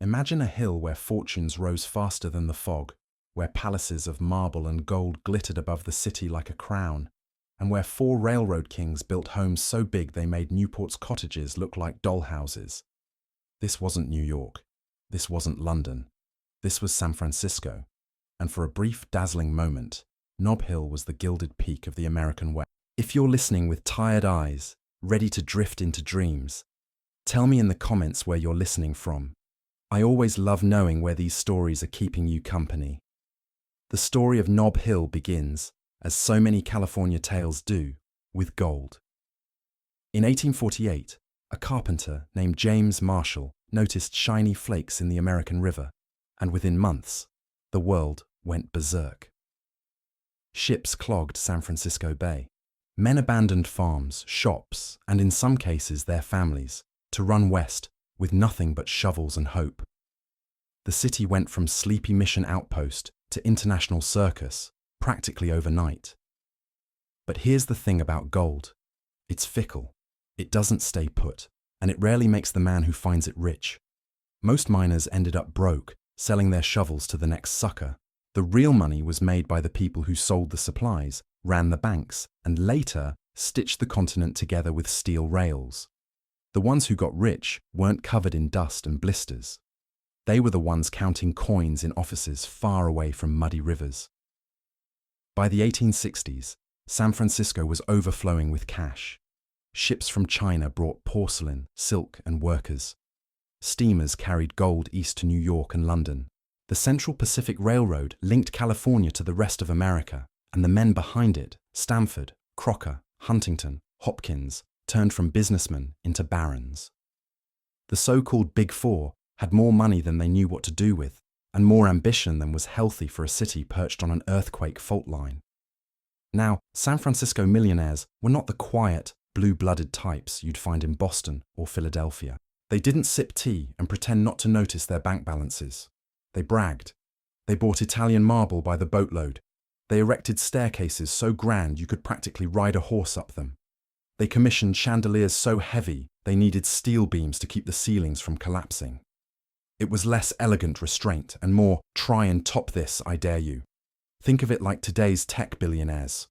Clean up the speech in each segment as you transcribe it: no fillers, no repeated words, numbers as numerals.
Imagine a hill where fortunes rose faster than the fog, where palaces of marble and gold glittered above the city like a crown, and where 4 railroad kings built homes so big they made Newport's cottages look like doll houses. This wasn't New York. This wasn't London. This was San Francisco. And for a brief, dazzling moment, Nob Hill was the gilded peak of the American West. If you're listening with tired eyes, ready to drift into dreams, tell me in the comments where you're listening from. I always love knowing where these stories are keeping you company. The story of Nob Hill begins, as so many California tales do, with gold. In 1848, a carpenter named James Marshall noticed shiny flakes in the American River, and within months, the world went berserk. Ships clogged San Francisco Bay. Men abandoned farms, shops, and in some cases their families, to run west with nothing but shovels and hope. The city went from sleepy mission outpost to international circus practically overnight. But here's the thing about gold. It's fickle. It doesn't stay put, and it rarely makes the man who finds it rich. Most miners ended up broke, selling their shovels to the next sucker. The real money was made by the people who sold the supplies, ran the banks, and later stitched the continent together with steel rails. The ones who got rich weren't covered in dust and blisters. They were the ones counting coins in offices far away from muddy rivers. By the 1860s, San Francisco was overflowing with cash. Ships from China brought porcelain, silk, and workers. Steamers carried gold east to New York and London. The Central Pacific Railroad linked California to the rest of America, and the men behind it, Stamford, Crocker, Huntington, Hopkins, turned from businessmen into barons. The so-called Big Four had more money than they knew what to do with, and more ambition than was healthy for a city perched on an earthquake fault line. Now, San Francisco millionaires were not the quiet, blue-blooded types you'd find in Boston or Philadelphia. They didn't sip tea and pretend not to notice their bank balances. They bragged. They bought Italian marble by the boatload. They erected staircases so grand you could practically ride a horse up them. They commissioned chandeliers so heavy they needed steel beams to keep the ceilings from collapsing. It was less elegant restraint and more, try and top this, I dare you. Think of it like today's tech billionaires.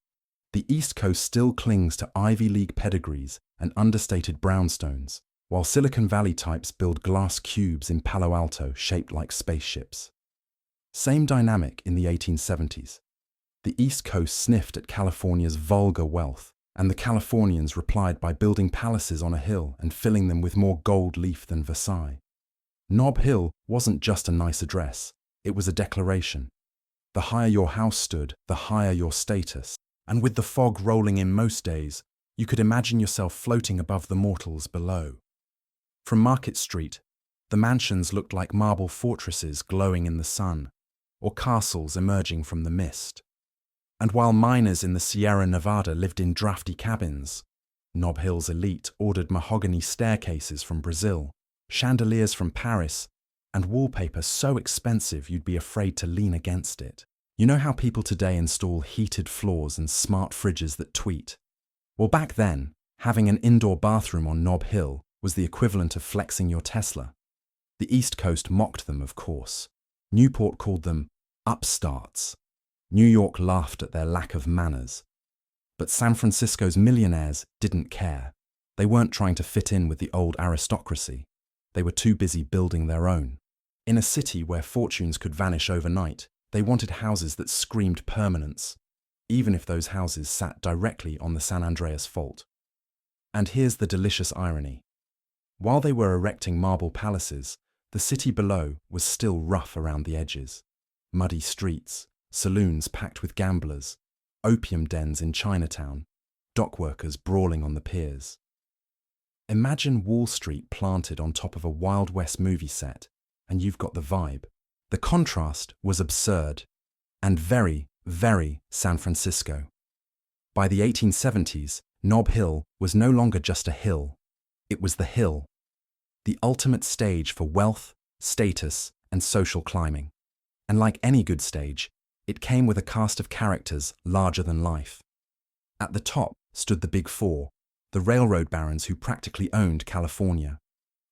The East Coast still clings to Ivy League pedigrees and understated brownstones, while Silicon Valley types build glass cubes in Palo Alto shaped like spaceships. Same dynamic in the 1870s. The East Coast sniffed at California's vulgar wealth, and the Californians replied by building palaces on a hill and filling them with more gold leaf than Versailles. Nob Hill wasn't just a nice address, it was a declaration. The higher your house stood, the higher your status, and with the fog rolling in most days, you could imagine yourself floating above the mortals below. From Market Street, the mansions looked like marble fortresses glowing in the sun, or castles emerging from the mist. And while miners in the Sierra Nevada lived in drafty cabins, Nob Hill's elite ordered mahogany staircases from Brazil, chandeliers from Paris, and wallpaper so expensive you'd be afraid to lean against it. You know how people today install heated floors and smart fridges that tweet? Well, back then, having an indoor bathroom on Nob Hill was the equivalent of flexing your Tesla. The East Coast mocked them, of course. Newport called them upstarts. New York laughed at their lack of manners. But San Francisco's millionaires didn't care. They weren't trying to fit in with the old aristocracy. They were too busy building their own. In a city where fortunes could vanish overnight, they wanted houses that screamed permanence, even if those houses sat directly on the San Andreas Fault. And here's the delicious irony. While they were erecting marble palaces, the city below was still rough around the edges. Muddy streets, saloons packed with gamblers, opium dens in Chinatown, dockworkers brawling on the piers. Imagine Wall Street planted on top of a Wild West movie set, and you've got the vibe. The contrast was absurd, and very, very San Francisco. By the 1870s, Nob Hill was no longer just a hill. It was the hill, the ultimate stage for wealth, status, and social climbing. And like any good stage, it came with a cast of characters larger than life. At the top stood the Big Four, the railroad barons who practically owned California.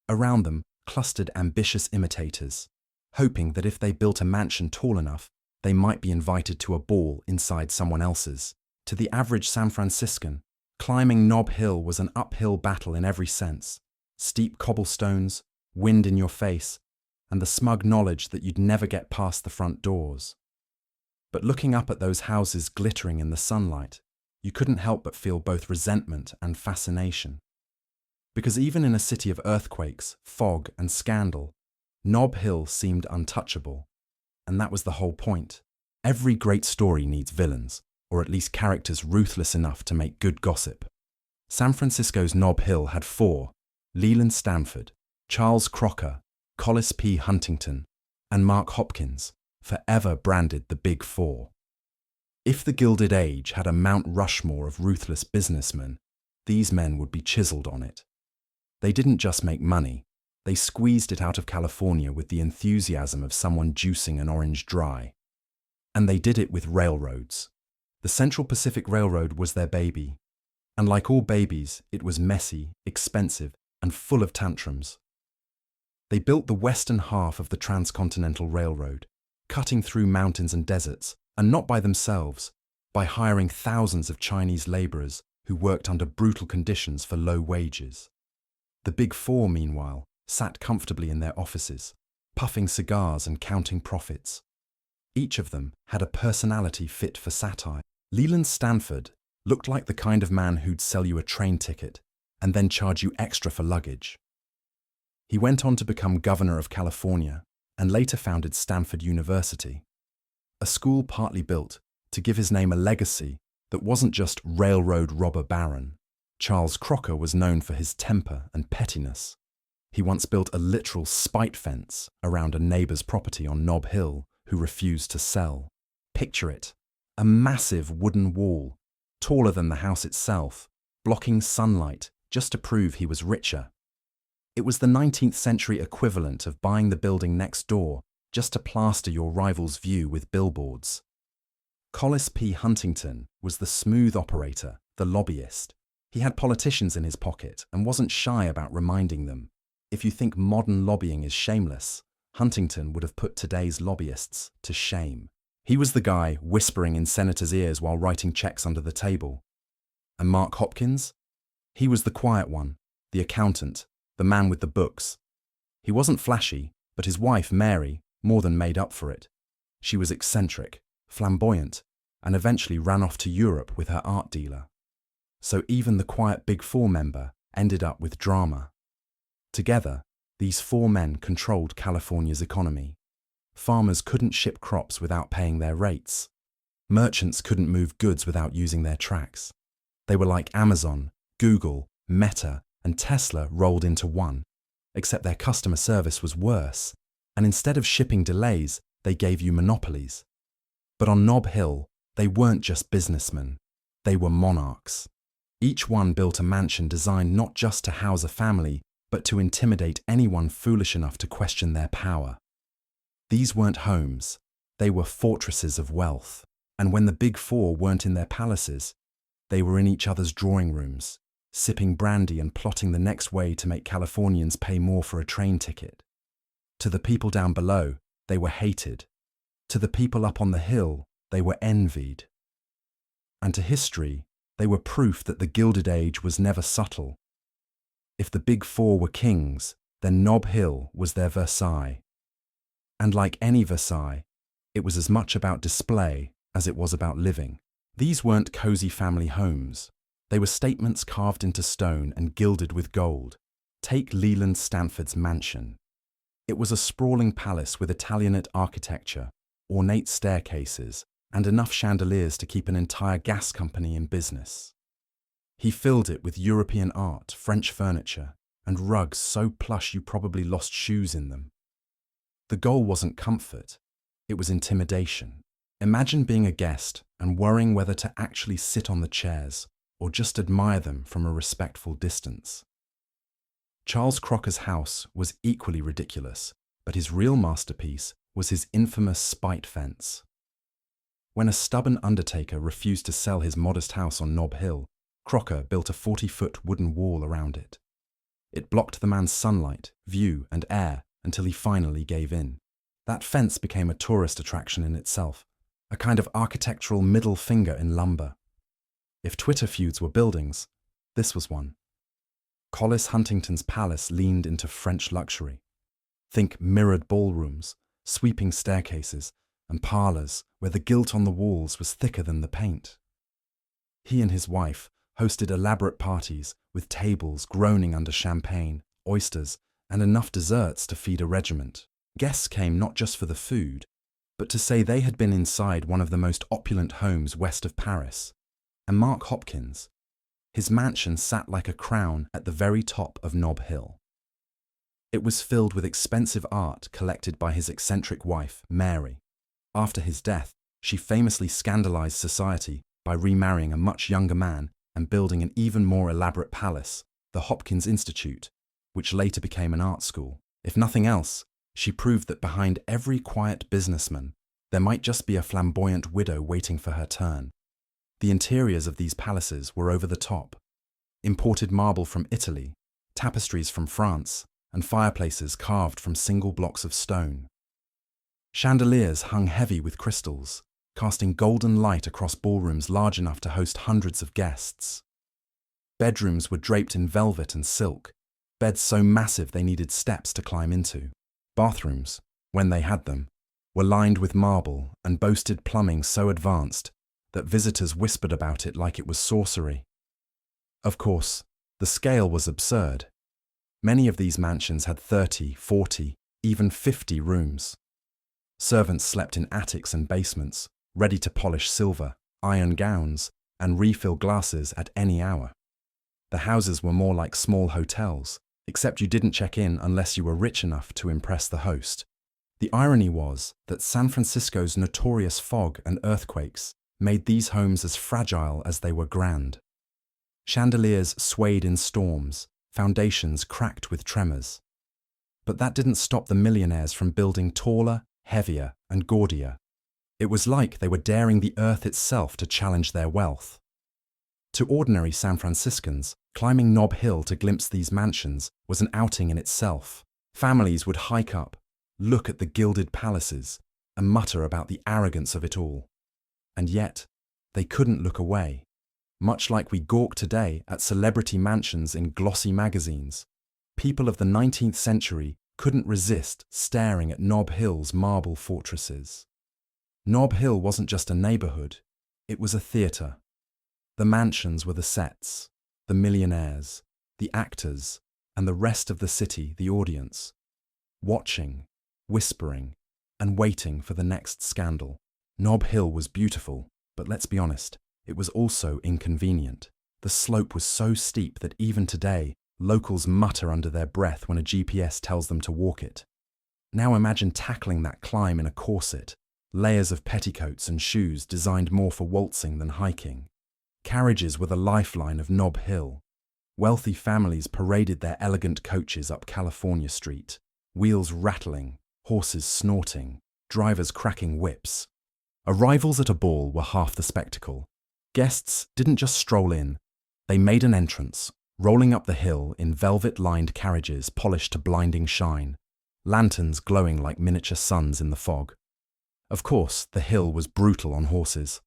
Around them, clustered ambitious imitators, hoping that if they built a mansion tall enough, they might be invited to a ball inside someone else's. To the average San Franciscan, climbing Nob Hill was an uphill battle in every sense. Steep cobblestones, wind in your face, and the smug knowledge that you'd never get past the front doors. But looking up at those houses glittering in the sunlight, you couldn't help but feel both resentment and fascination. Because even in a city of earthquakes, fog, and scandal, Nob Hill seemed untouchable. And that was the whole point. Every great story needs villains, or at least characters ruthless enough to make good gossip. San Francisco's Nob Hill had four: Leland Stanford, Charles Crocker, Collis P. Huntington, and Mark Hopkins, forever branded the Big Four. If the Gilded Age had a Mount Rushmore of ruthless businessmen, these men would be chiseled on it. They didn't just make money, they squeezed it out of California with the enthusiasm of someone juicing an orange dry. And they did it with railroads. The Central Pacific Railroad was their baby. And like all babies, it was messy, expensive, and full of tantrums. They built the western half of the Transcontinental Railroad, cutting through mountains and deserts, and not by themselves, by hiring thousands of Chinese laborers who worked under brutal conditions for low wages. The Big Four, meanwhile, sat comfortably in their offices, puffing cigars and counting profits. Each of them had a personality fit for satire. Leland Stanford looked like the kind of man who'd sell you a train ticket and then charge you extra for luggage. He went on to become governor of California and later founded Stanford University, a school partly built to give his name a legacy that wasn't just railroad robber baron. Charles Crocker was known for his temper and pettiness. He once built a literal spite fence around a neighbor's property on Nob Hill who refused to sell. Picture it, a massive wooden wall, taller than the house itself, blocking sunlight just to prove he was richer. It was the 19th century equivalent of buying the building next door just to plaster your rival's view with billboards. Collis P. Huntington was the smooth operator, the lobbyist. He had politicians in his pocket and wasn't shy about reminding them. If you think modern lobbying is shameless, Huntington would have put today's lobbyists to shame. He was the guy whispering in senators' ears while writing checks under the table. And Mark Hopkins? He was the quiet one, the accountant, the man with the books. He wasn't flashy, but his wife, Mary, more than made up for it. She was eccentric, flamboyant, and eventually ran off to Europe with her art dealer. So even the quiet Big Four member ended up with drama. Together, these four men controlled California's economy. Farmers couldn't ship crops without paying their rates. Merchants couldn't move goods without using their tracks. They were like Amazon, Google, Meta, and Tesla rolled into one, except their customer service was worse, and instead of shipping delays, they gave you monopolies. But on Nob Hill, they weren't just businessmen, they were monarchs. Each one built a mansion designed not just to house a family, but to intimidate anyone foolish enough to question their power. These weren't homes, they were fortresses of wealth, and when the Big Four weren't in their palaces, they were in each other's drawing rooms, sipping brandy and plotting the next way to make Californians pay more for a train ticket. To the people down below, they were hated. To the people up on the hill, they were envied. And to history, they were proof that the Gilded Age was never subtle. If the Big Four were kings, then Nob Hill was their Versailles. And like any Versailles, it was as much about display as it was about living. These weren't cozy family homes. They were statements carved into stone and gilded with gold. Take Leland Stanford's mansion. It was a sprawling palace with Italianate architecture, ornate staircases, and enough chandeliers to keep an entire gas company in business. He filled it with European art, French furniture, and rugs so plush you probably lost shoes in them. The goal wasn't comfort, it was intimidation. Imagine being a guest and worrying whether to actually sit on the chairs or just admire them from a respectful distance. Charles Crocker's house was equally ridiculous, but his real masterpiece was his infamous spite fence. When a stubborn undertaker refused to sell his modest house on Nob Hill, Crocker built a 40-foot wooden wall around it. It blocked the man's sunlight, view, and air until he finally gave in. That fence became a tourist attraction in itself, a kind of architectural middle finger in lumber. If Twitter feuds were buildings, this was one. Collis Huntington's palace leaned into French luxury. Think mirrored ballrooms, sweeping staircases, and parlours where the gilt on the walls was thicker than the paint. He and his wife hosted elaborate parties with tables groaning under champagne, oysters, and enough desserts to feed a regiment. Guests came not just for the food, but to say they had been inside one of the most opulent homes west of Paris. And Mark Hopkins, his mansion sat like a crown at the very top of Nob Hill. It was filled with expensive art collected by his eccentric wife, Mary. After his death, she famously scandalized society by remarrying a much younger man and building an even more elaborate palace, the Hopkins Institute, which later became an art school. If nothing else, she proved that behind every quiet businessman, there might just be a flamboyant widow waiting for her turn. The interiors of these palaces were over the top. Imported marble from Italy, tapestries from France, and fireplaces carved from single blocks of stone. Chandeliers hung heavy with crystals, casting golden light across ballrooms large enough to host hundreds of guests. Bedrooms were draped in velvet and silk, beds so massive they needed steps to climb into. Bathrooms, when they had them, were lined with marble and boasted plumbing so advanced that visitors whispered about it like it was sorcery. Of course, the scale was absurd. Many of these mansions had 30, 40, even 50 rooms. Servants slept in attics and basements, ready to polish silver, iron gowns, and refill glasses at any hour. The houses were more like small hotels, except you didn't check in unless you were rich enough to impress the host. The irony was that San Francisco's notorious fog and earthquakes made these homes as fragile as they were grand. Chandeliers swayed in storms, foundations cracked with tremors. But that didn't stop the millionaires from building taller, heavier, and gaudier. It was like they were daring the earth itself to challenge their wealth. To ordinary San Franciscans, climbing Nob Hill to glimpse these mansions was an outing in itself. Families would hike up, look at the gilded palaces, and mutter about the arrogance of it all. And yet, they couldn't look away. Much like we gawk today at celebrity mansions in glossy magazines, people of the 19th century couldn't resist staring at Nob Hill's marble fortresses. Nob Hill wasn't just a neighborhood, it was a theater. The mansions were the sets, the millionaires, the actors, and the rest of the city the audience, watching, whispering, and waiting for the next scandal. Nob Hill was beautiful, but let's be honest, it was also inconvenient. The slope was so steep that even today, locals mutter under their breath when a GPS tells them to walk it. Now imagine tackling that climb in a corset, layers of petticoats and shoes designed more for waltzing than hiking. Carriages were the lifeline of Nob Hill. Wealthy families paraded their elegant coaches up California Street, wheels rattling, horses snorting, drivers cracking whips. Arrivals at a ball were half the spectacle. Guests didn't just stroll in, they made an entrance, rolling up the hill in velvet-lined carriages polished to blinding shine, lanterns glowing like miniature suns in the fog. Of course, the hill was brutal on horses.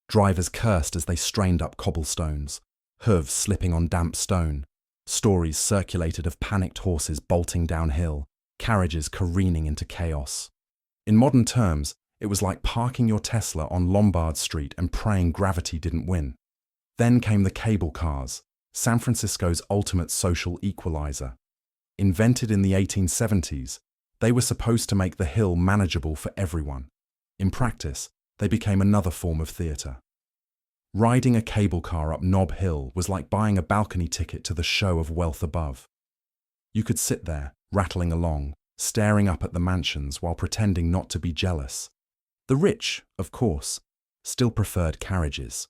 Drivers cursed as they strained up cobblestones, hooves slipping on damp stone. Stories circulated of panicked horses bolting downhill, carriages careening into chaos. In modern terms, it was like parking your Tesla on Lombard Street and praying gravity didn't win. Then came the cable cars, San Francisco's ultimate social equalizer. Invented in the 1870s, they were supposed to make the hill manageable for everyone. In practice, they became another form of theatre. Riding a cable car up Nob Hill was like buying a balcony ticket to the show of wealth above. You could sit there, rattling along, staring up at the mansions while pretending not to be jealous. The rich, of course, still preferred carriages.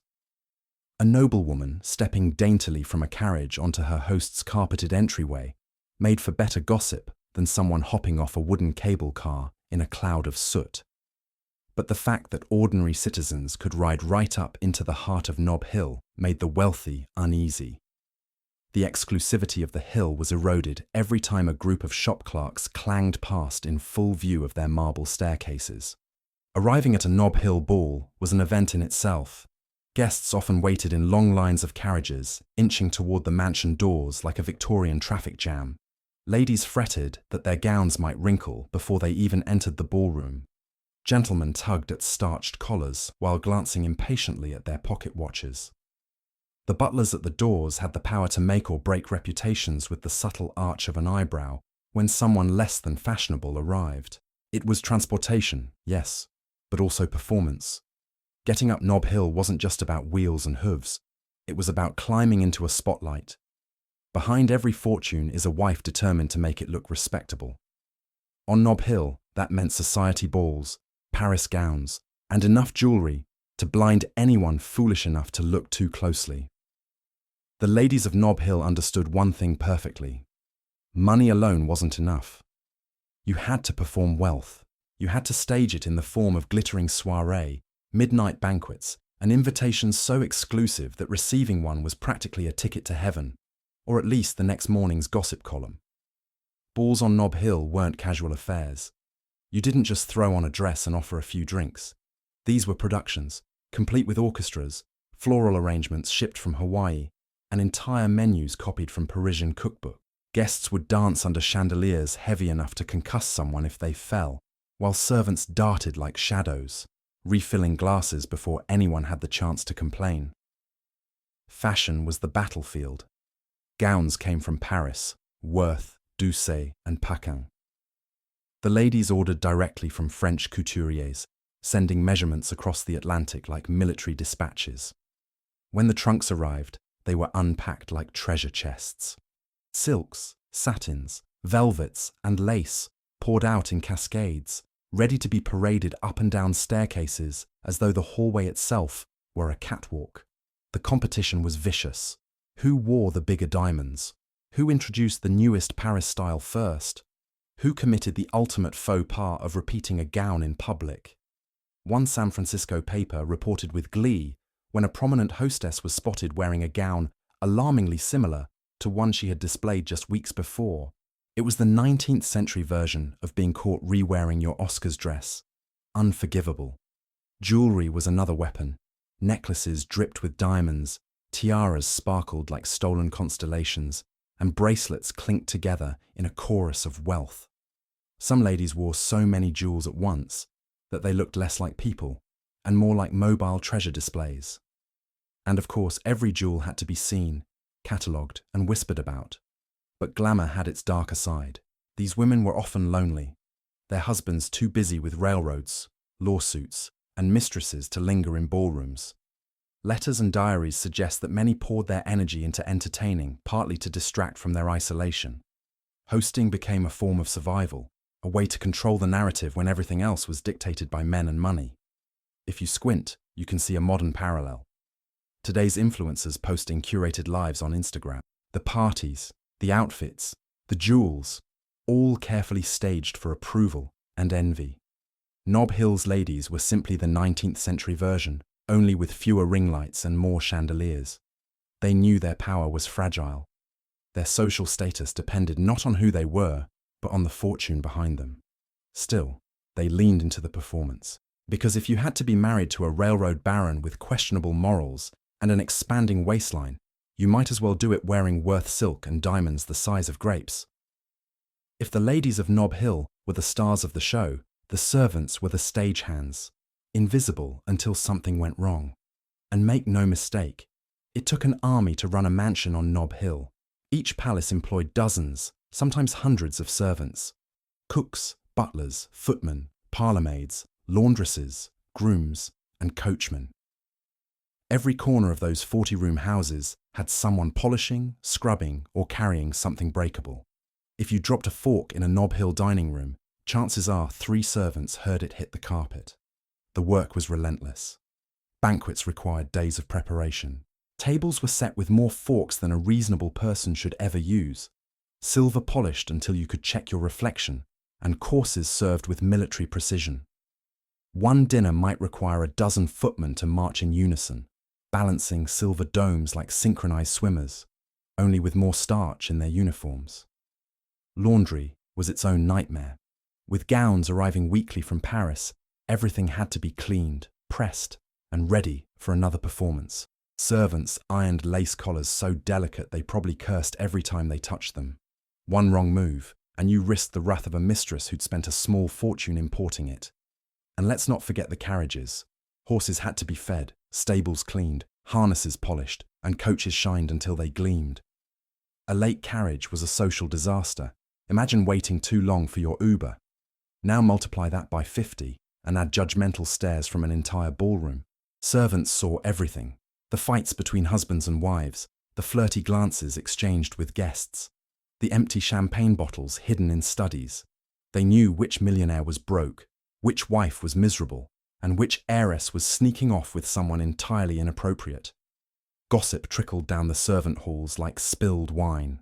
A noblewoman stepping daintily from a carriage onto her host's carpeted entryway made for better gossip than someone hopping off a wooden cable car in a cloud of soot. But the fact that ordinary citizens could ride right up into the heart of Nob Hill made the wealthy uneasy. The exclusivity of the Hill was eroded every time a group of shop clerks clanged past in full view of their marble staircases. Arriving at a Nob Hill ball was an event in itself. Guests often waited in long lines of carriages, inching toward the mansion doors like a Victorian traffic jam. Ladies fretted that their gowns might wrinkle before they even entered the ballroom. Gentlemen tugged at starched collars while glancing impatiently at their pocket watches. The butlers at the doors had the power to make or break reputations with the subtle arch of an eyebrow when someone less than fashionable arrived. It was transportation, yes, but also performance. Getting up Nob Hill wasn't just about wheels and hooves. It was about climbing into a spotlight. Behind every fortune is a wife determined to make it look respectable. On Nob Hill, that meant society balls, Paris gowns, and enough jewellery to blind anyone foolish enough to look too closely. The ladies of Nob Hill understood one thing perfectly. Money alone wasn't enough. You had to perform wealth. You had to stage it in the form of glittering soirée, midnight banquets, and invitations so exclusive that receiving one was practically a ticket to heaven, or at least the next morning's gossip column. Balls on Nob Hill weren't casual affairs. You didn't just throw on a dress and offer a few drinks. These were productions, complete with orchestras, floral arrangements shipped from Hawaii, and entire menus copied from Parisian cookbook. Guests would dance under chandeliers heavy enough to concuss someone if they fell, while servants darted like shadows, refilling glasses before anyone had the chance to complain. Fashion was the battlefield. Gowns came from Paris, Worth, Doucet, and Paquin. The ladies ordered directly from French couturiers, sending measurements across the Atlantic like military dispatches. When the trunks arrived, they were unpacked like treasure chests. Silks, satins, velvets, and lace poured out in cascades, ready to be paraded up and down staircases as though the hallway itself were a catwalk. The competition was vicious. Who wore the bigger diamonds? Who introduced the newest Paris style first? Who committed the ultimate faux pas of repeating a gown in public? One San Francisco paper reported with glee when a prominent hostess was spotted wearing a gown alarmingly similar to one she had displayed just weeks before. It was the 19th century version of being caught re-wearing your Oscars dress. Unforgivable. Jewelry was another weapon. Necklaces dripped with diamonds, tiaras sparkled like stolen constellations, and bracelets clinked together in a chorus of wealth. Some ladies wore so many jewels at once that they looked less like people and more like mobile treasure displays. And of course, every jewel had to be seen, catalogued, and whispered about. But glamour had its darker side. These women were often lonely, their husbands too busy with railroads, lawsuits, and mistresses to linger in ballrooms. Letters and diaries suggest that many poured their energy into entertaining, partly to distract from their isolation. Hosting became a form of survival, a way to control the narrative when everything else was dictated by men and money. If you squint, you can see a modern parallel. Today's influencers posting curated lives on Instagram. The parties, the outfits, the jewels, all carefully staged for approval and envy. Nob Hill's ladies were simply the 19th century version, only with fewer ring lights and more chandeliers. They knew their power was fragile. Their social status depended not on who they were, but on the fortune behind them. Still, they leaned into the performance. Because if you had to be married to a railroad baron with questionable morals and an expanding waistline, you might as well do it wearing Worth silk and diamonds the size of grapes. If the ladies of Nob Hill were the stars of the show, the servants were the stagehands, invisible until something went wrong. And make no mistake, it took an army to run a mansion on Nob Hill. Each palace employed dozens, sometimes hundreds of servants. Cooks, butlers, footmen, parlourmaids, laundresses, grooms, and coachmen. Every corner of those 40-room houses had someone polishing, scrubbing, or carrying something breakable. If you dropped a fork in a Nob Hill dining room, chances are 3 servants heard it hit the carpet. The work was relentless. Banquets required days of preparation. Tables were set with more forks than a reasonable person should ever use. Silver polished until you could check your reflection, and courses served with military precision. One dinner might require a dozen footmen to march in unison, balancing silver domes like synchronized swimmers. only with more starch in their uniforms. Laundry was its own nightmare. With gowns arriving weekly from Paris, everything had to be cleaned, pressed, and ready for another performance. Servants ironed lace collars so delicate they probably cursed every time they touched them. One wrong move, and you risked the wrath of a mistress who'd spent a small fortune importing it. And let's not forget the carriages. Horses had to be fed, stables cleaned, harnesses polished, and coaches shined until they gleamed. A late carriage was a social disaster. Imagine waiting too long for your Uber. Now multiply that by 50 and add judgmental stares from an entire ballroom. Servants saw everything. The fights between husbands and wives, the flirty glances exchanged with guests, the empty champagne bottles hidden in studies. They knew which millionaire was broke, which wife was miserable, and which heiress was sneaking off with someone entirely inappropriate. Gossip trickled down the servant halls like spilled wine.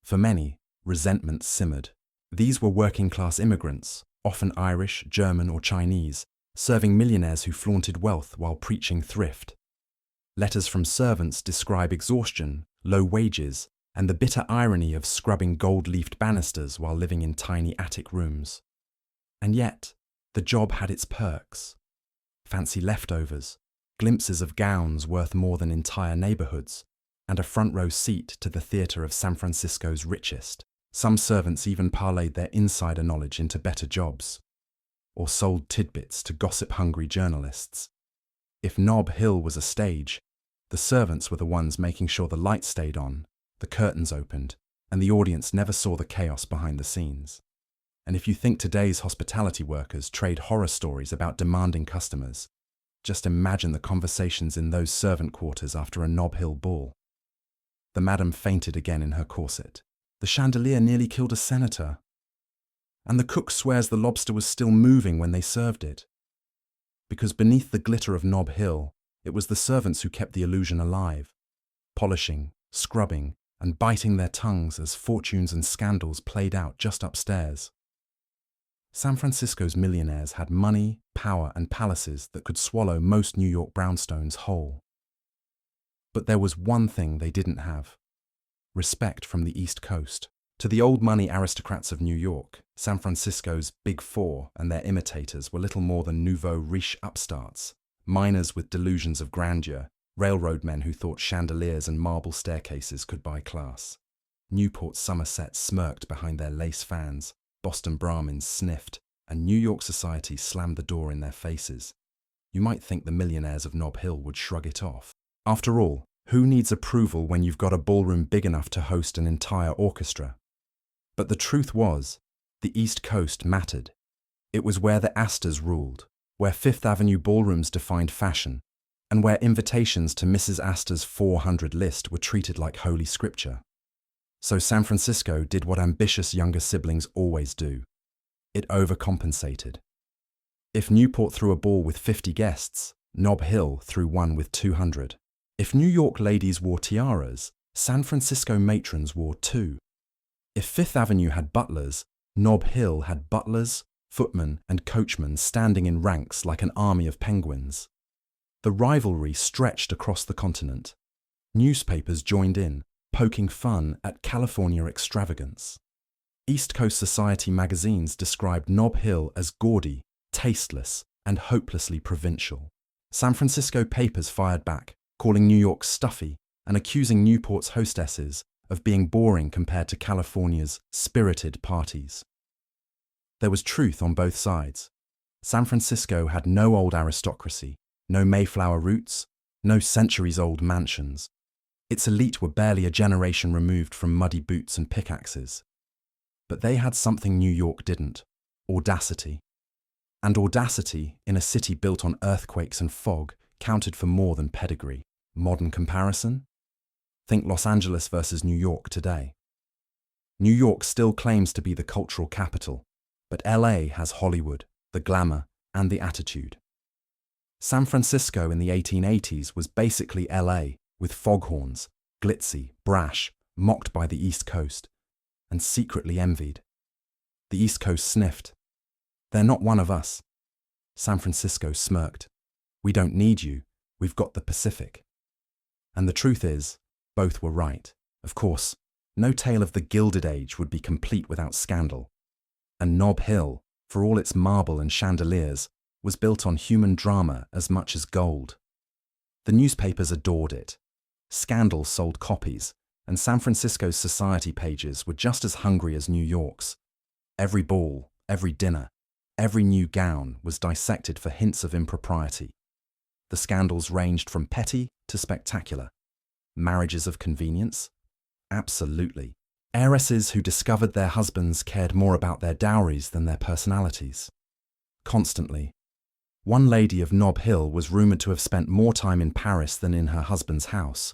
For many, resentment simmered. These were working-class immigrants, often Irish, German, or Chinese, serving millionaires who flaunted wealth while preaching thrift. Letters from servants describe exhaustion, low wages, and the bitter irony of scrubbing gold-leafed banisters while living in tiny attic rooms. And yet, the job had its perks. Fancy leftovers, glimpses of gowns worth more than entire neighborhoods, and a front-row seat to the theater of San Francisco's richest. Some servants even parlayed their insider knowledge into better jobs, or sold tidbits to gossip-hungry journalists. If Nob Hill was a stage, the servants were the ones making sure the lights stayed on, the curtains opened, and the audience never saw the chaos behind the scenes. And if you think today's hospitality workers trade horror stories about demanding customers, just imagine the conversations in those servant quarters after a Nob Hill ball. The madam fainted again in her corset. The chandelier nearly killed a senator. And the cook swears the lobster was still moving when they served it. Because beneath the glitter of Nob Hill, it was the servants who kept the illusion alive, polishing, scrubbing, and biting their tongues as fortunes and scandals played out just upstairs. San Francisco's millionaires had money, power, and palaces that could swallow most New York brownstones whole. But there was one thing they didn't have: respect from the East Coast. To the old money aristocrats of New York, San Francisco's Big Four and their imitators were little more than nouveau riche upstarts, miners with delusions of grandeur, railroad men who thought chandeliers and marble staircases could buy class. Newport Somerset smirked behind their lace fans, Boston Brahmins sniffed, and New York society slammed the door in their faces. You might think the millionaires of Nob Hill would shrug it off. After all, who needs approval when you've got a ballroom big enough to host an entire orchestra? But the truth was, the East Coast mattered. It was where the Astors ruled, where Fifth Avenue ballrooms defined fashion, and where invitations to Mrs. Astor's 400 list were treated like holy scripture. So San Francisco did what ambitious younger siblings always do. It overcompensated. If Newport threw a ball with 50 guests, Nob Hill threw one with 200. If New York ladies wore tiaras, San Francisco matrons wore two. If Fifth Avenue had butlers, Nob Hill had butlers, footmen, and coachmen standing in ranks like an army of penguins. The rivalry stretched across the continent. Newspapers joined in, poking fun at California extravagance. East Coast society magazines described Nob Hill as gaudy, tasteless, and hopelessly provincial. San Francisco papers fired back, calling New York stuffy and accusing Newport's hostesses of being boring compared to California's spirited parties. There was truth on both sides. San Francisco had no old aristocracy, no Mayflower roots, no centuries-old mansions. Its elite were barely a generation removed from muddy boots and pickaxes. But they had something New York didn't: audacity. And audacity, in a city built on earthquakes and fog, counted for more than pedigree. Modern comparison? Think Los Angeles versus New York today. New York still claims to be the cultural capital, but LA has Hollywood, the glamour, and the attitude. San Francisco in the 1880s was basically LA, with foghorns, glitzy, brash, mocked by the East Coast, and secretly envied. The East Coast sniffed. They're not one of us. San Francisco smirked. We don't need you, we've got the Pacific. And the truth is, both were right. Of course, no tale of the Gilded Age would be complete without scandal. And Nob Hill, for all its marble and chandeliers, was built on human drama as much as gold. The newspapers adored it. Scandal sold copies, and San Francisco's society pages were just as hungry as New York's. Every ball, every dinner, every new gown was dissected for hints of impropriety. The scandals ranged from petty to spectacular. Marriages of convenience? Absolutely. Heiresses who discovered their husbands cared more about their dowries than their personalities. Constantly. One lady of Nob Hill was rumoured to have spent more time in Paris than in her husband's house,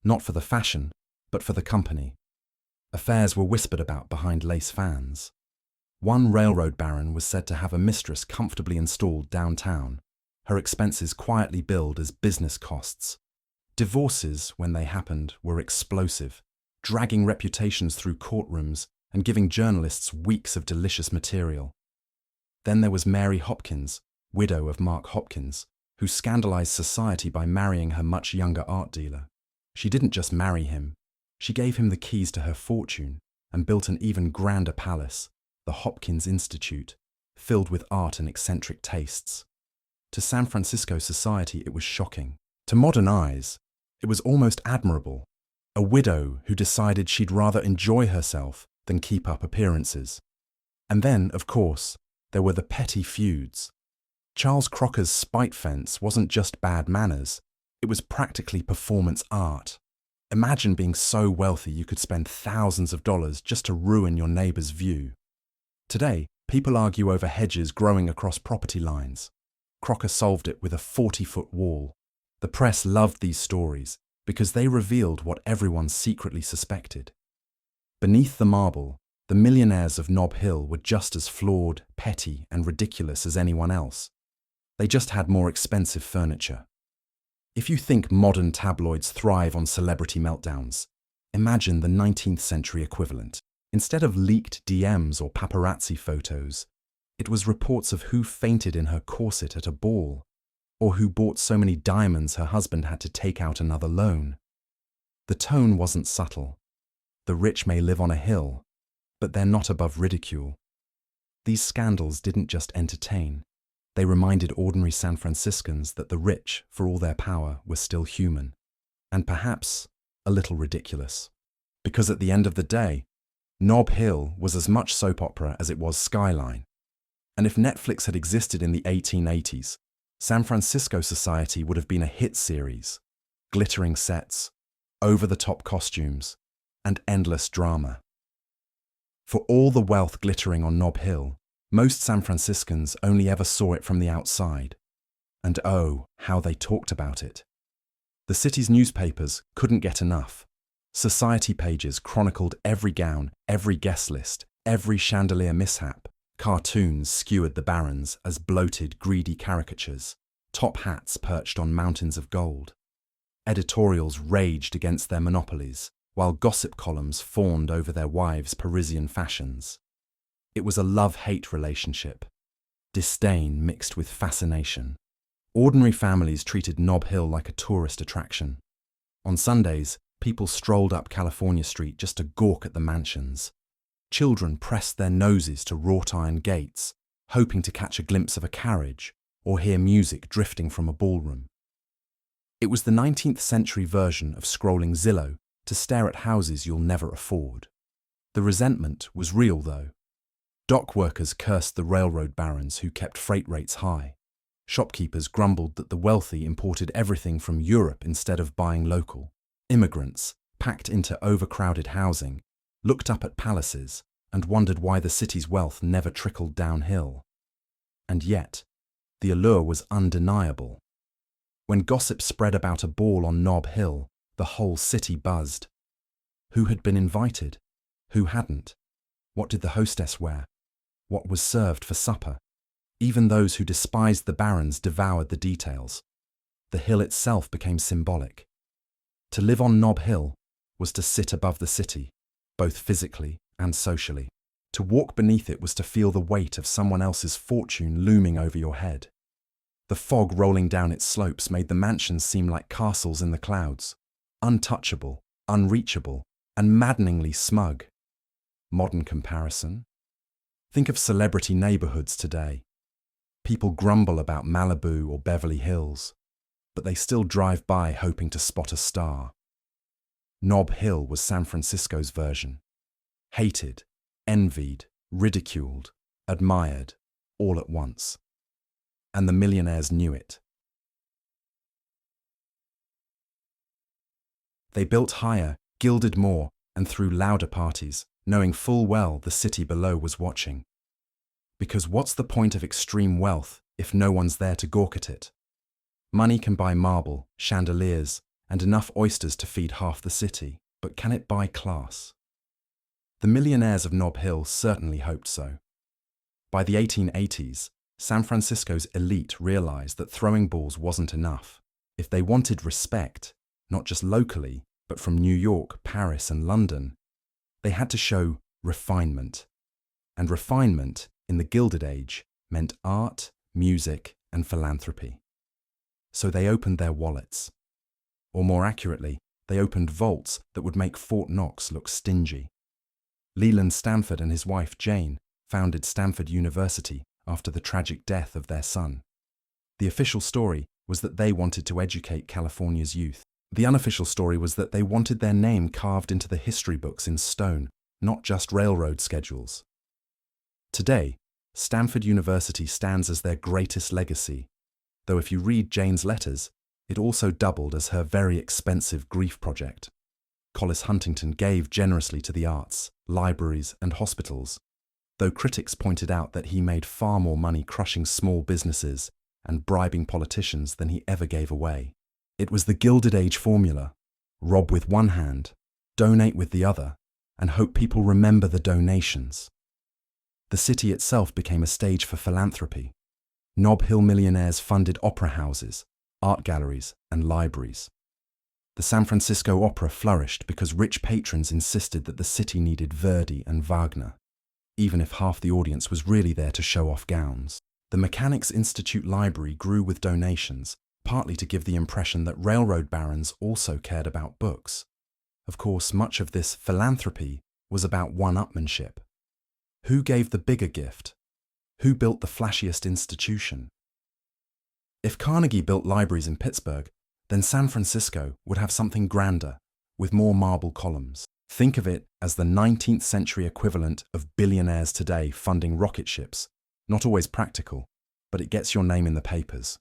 not for the fashion, but for the company. Affairs were whispered about behind lace fans. One railroad baron was said to have a mistress comfortably installed downtown, her expenses quietly billed as business costs. Divorces, when they happened, were explosive, dragging reputations through courtrooms and giving journalists weeks of delicious material. Then there was Mary Hopkins, widow of Mark Hopkins, who scandalized society by marrying her much younger art dealer. She didn't just marry him, she gave him the keys to her fortune and built an even grander palace, the Hopkins Institute, filled with art and eccentric tastes. To San Francisco society it was shocking. To modern eyes, it was almost admirable. A widow who decided she'd rather enjoy herself than keep up appearances. And then, of course, there were the petty feuds. Charles Crocker's spite fence wasn't just bad manners, it was practically performance art. Imagine being so wealthy you could spend thousands of dollars just to ruin your neighbour's view. Today, people argue over hedges growing across property lines. Crocker solved it with a 40-foot wall. The press loved these stories because they revealed what everyone secretly suspected. Beneath the marble, the millionaires of Nob Hill were just as flawed, petty, and ridiculous as anyone else. They just had more expensive furniture. If you think modern tabloids thrive on celebrity meltdowns, imagine the 19th century equivalent. Instead of leaked DMs or paparazzi photos, it was reports of who fainted in her corset at a ball, or who bought so many diamonds her husband had to take out another loan. The tone wasn't subtle. The rich may live on a hill, but they're not above ridicule. These scandals didn't just entertain. They reminded ordinary San Franciscans that the rich, for all their power, were still human, and perhaps a little ridiculous. Because at the end of the day, Nob Hill was as much soap opera as it was Skyline. And if Netflix had existed in the 1880s, San Francisco society would have been a hit series. Glittering sets, over-the-top costumes, and endless drama. For all the wealth glittering on Nob Hill, most San Franciscans only ever saw it from the outside. And oh, how they talked about it. The city's newspapers couldn't get enough. Society pages chronicled every gown, every guest list, every chandelier mishap. Cartoons skewered the barons as bloated, greedy caricatures, top hats perched on mountains of gold. Editorials raged against their monopolies, while gossip columns fawned over their wives' Parisian fashions. It was a love-hate relationship, disdain mixed with fascination. Ordinary families treated Nob Hill like a tourist attraction. On Sundays, people strolled up California Street just to gawk at the mansions. Children pressed their noses to wrought-iron gates, hoping to catch a glimpse of a carriage or hear music drifting from a ballroom. It was the 19th century version of scrolling Zillow to stare at houses you'll never afford. The resentment was real, though. Dock workers cursed the railroad barons who kept freight rates high. Shopkeepers grumbled that the wealthy imported everything from Europe instead of buying local. Immigrants, packed into overcrowded housing, looked up at palaces and wondered why the city's wealth never trickled downhill. And yet, the allure was undeniable. When gossip spread about a ball on Nob Hill, the whole city buzzed. Who had been invited? Who hadn't? What did the hostess wear? What was served for supper? Even those who despised the barons devoured the details. The hill itself became symbolic. To live on Nob Hill was to sit above the city, both physically and socially. To walk beneath it was to feel the weight of someone else's fortune looming over your head. The fog rolling down its slopes made the mansions seem like castles in the clouds, untouchable, unreachable, and maddeningly smug. Modern comparison? Think of celebrity neighborhoods today. People grumble about Malibu or Beverly Hills, but they still drive by hoping to spot a star. Nob Hill was San Francisco's version. Hated, envied, ridiculed, admired, all at once. And the millionaires knew it. They built higher, gilded more, and threw louder parties, knowing full well the city below was watching. Because what's the point of extreme wealth if no one's there to gawk at it? Money can buy marble, chandeliers, and enough oysters to feed half the city, but can it buy class? The millionaires of Nob Hill certainly hoped so. By the 1880s, San Francisco's elite realized that throwing balls wasn't enough. If they wanted respect, not just locally, but from New York, Paris, and London, they had to show refinement. And refinement, in the Gilded Age, meant art, music, and philanthropy. So they opened their wallets. Or more accurately, they opened vaults that would make Fort Knox look stingy. Leland Stanford and his wife Jane founded Stanford University after the tragic death of their son. The official story was that they wanted to educate California's youth. The unofficial story was that they wanted their name carved into the history books in stone, not just railroad schedules. Today, Stanford University stands as their greatest legacy, though if you read Jane's letters, it also doubled as her very expensive grief project. Collis Huntington gave generously to the arts, libraries, and hospitals, though critics pointed out that he made far more money crushing small businesses and bribing politicians than he ever gave away. It was the Gilded Age formula: rob with one hand, donate with the other, and hope people remember the donations. The city itself became a stage for philanthropy. Nob Hill millionaires funded opera houses, art galleries, and libraries. The San Francisco Opera flourished because rich patrons insisted that the city needed Verdi and Wagner, even if half the audience was really there to show off gowns. The Mechanics' Institute Library grew with donations, partly to give the impression that railroad barons also cared about books. Of course, much of this philanthropy was about one-upmanship. Who gave the bigger gift? Who built the flashiest institution? If Carnegie built libraries in Pittsburgh, then San Francisco would have something grander, with more marble columns. Think of it as the 19th century equivalent of billionaires today funding rocket ships. Not always practical, but it gets your name in the papers.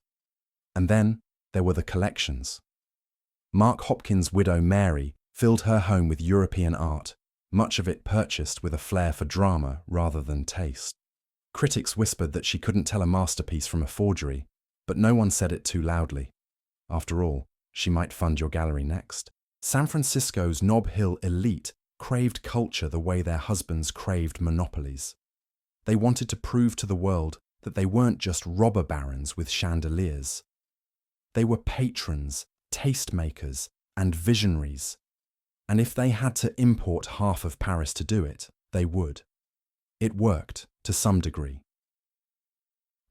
And then there were the collections. Mark Hopkins' widow Mary filled her home with European art, much of it purchased with a flair for drama rather than taste. Critics whispered that she couldn't tell a masterpiece from a forgery, but no one said it too loudly. After all, she might fund your gallery next. San Francisco's Nob Hill elite craved culture the way their husbands craved monopolies. They wanted to prove to the world that they weren't just robber barons with chandeliers. They were patrons, tastemakers, and visionaries. And if they had to import half of Paris to do it, they would. It worked, to some degree.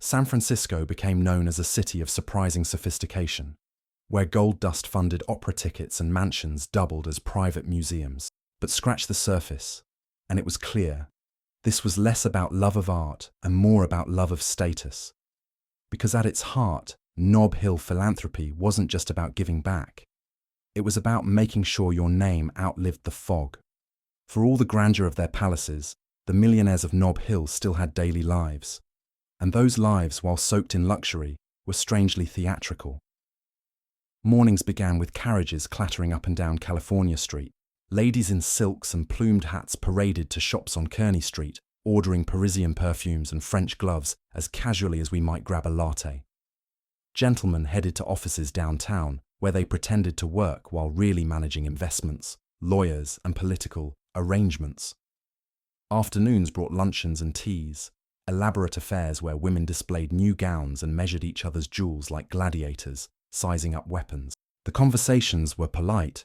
San Francisco became known as a city of surprising sophistication, where gold dust-funded opera tickets and mansions doubled as private museums. But scratch the surface, and it was clear. This was less about love of art and more about love of status. Because at its heart, Nob Hill philanthropy wasn't just about giving back. It was about making sure your name outlived the fog. For all the grandeur of their palaces, the millionaires of Nob Hill still had daily lives. And those lives, while soaked in luxury, were strangely theatrical. Mornings began with carriages clattering up and down California Street. Ladies in silks and plumed hats paraded to shops on Kearny Street, ordering Parisian perfumes and French gloves as casually as we might grab a latte. Gentlemen headed to offices downtown, where they pretended to work while really managing investments, lawyers, and political arrangements. Afternoons brought luncheons and teas, elaborate affairs where women displayed new gowns and measured each other's jewels like gladiators, sizing up weapons. The conversations were polite,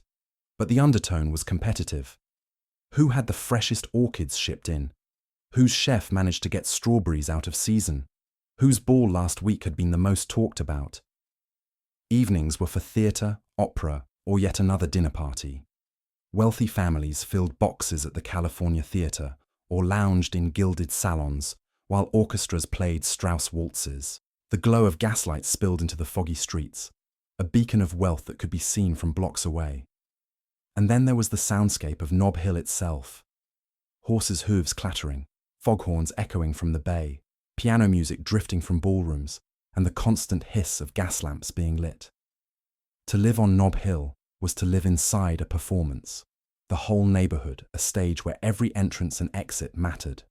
but the undertone was competitive. Who had the freshest orchids shipped in? Whose chef managed to get strawberries out of season? Whose ball last week had been the most talked about? Evenings were for theatre, opera, or yet another dinner party. Wealthy families filled boxes at the California Theatre or lounged in gilded salons, while orchestras played Strauss waltzes. The glow of gaslight spilled into the foggy streets, a beacon of wealth that could be seen from blocks away. And then there was the soundscape of Nob Hill itself. Horses' hooves clattering, foghorns echoing from the bay, piano music drifting from ballrooms, and the constant hiss of gas lamps being lit. To live on Nob Hill was to live inside a performance, the whole neighbourhood a stage where every entrance and exit mattered.